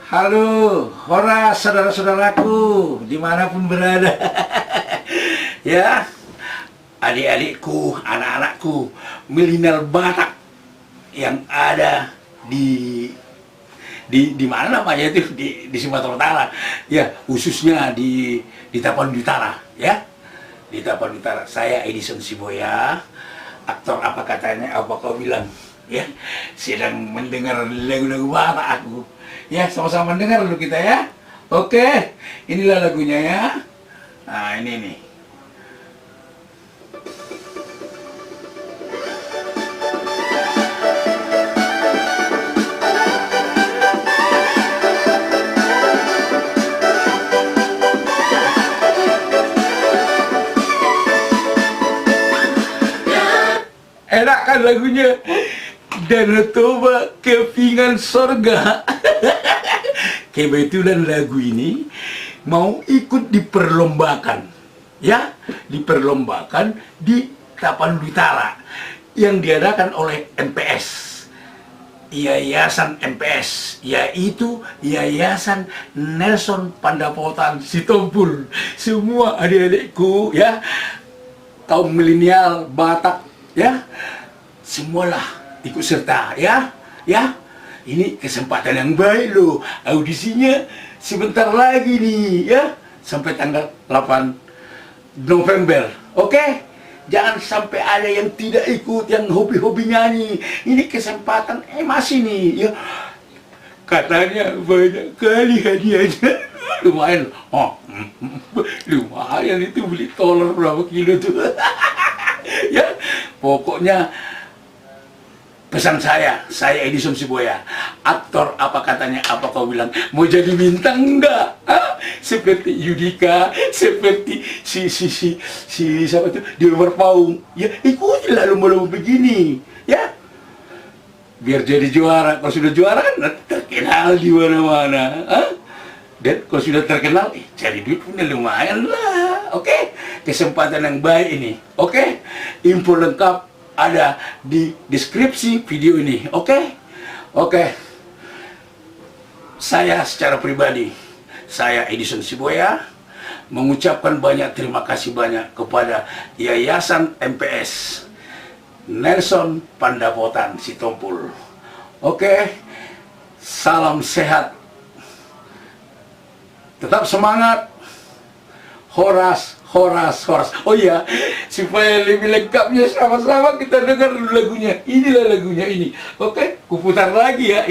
Halo, Horas, saudara-saudaraku, dimanapun berada. Ya, adik-adikku, anak-anakku, milenial Batak yang ada di mana namanya itu di Sumatera Utara. Ya, khususnya di Tapanuli Utara, ya. Di Tapanuli Utara. Saya Edison Siboya, aktor apa katanya, apa kau bilang, ya. Sedang mendengar lagu-lagu Batak aku. Ya, sama-sama dengar dulu kita ya. Oke, inilah lagunya ya. Nah, ini nih. Enak kan lagunya? Danau Toba kepingan sorga. Kebetulan lagu ini mau ikut diperlombakan, ya, diperlombakan di Tapanuli Utara yang diadakan oleh NPS, Yayasan NPS, yaitu Yayasan Nelson Pandapotan Sitompul. Semua adik-adikku, ya, kaum milenial Batak, ya, semualah ikut serta, ya, ya. Ini kesempatan yang baik loh. Audisinya sebentar lagi nih, ya, sampai tanggal 8 November. Oke? Jangan sampai ada yang tidak ikut, yang hobi-hobi nyanyi. Ini kesempatan masih nih, ya. Katanya banyak kali hadiahnya. Lumayan. Oh, lumayan itu, beli telur berapa kilo tuh. Ya, pokoknya pesan saya Edison Siboya, aktor apa katanya, apa kau bilang, mau jadi bintang enggak? Hah? Seperti Yudika, seperti si siapa tuh di luar paung, ya ikutilah lomba-lomba begini, ya, biar jadi juara. Kalau sudah juara kan terkenal di mana-mana, dan kalau sudah terkenal, cari duit punya lumayan lah. Oke, kesempatan yang baik ini. Oke, info lengkap ada di deskripsi video ini. Oke. Saya secara pribadi, saya Edison Siboya, mengucapkan banyak terima kasih banyak kepada Yayasan MPS Nelson Pandapotan Sitompul. Oke, salam sehat, tetap semangat. Horas. Oh iya, supaya lebih lengkapnya sama-sama kita dengar dulu lagunya. Inilah lagunya ini. Oke, kuputar lagi ya.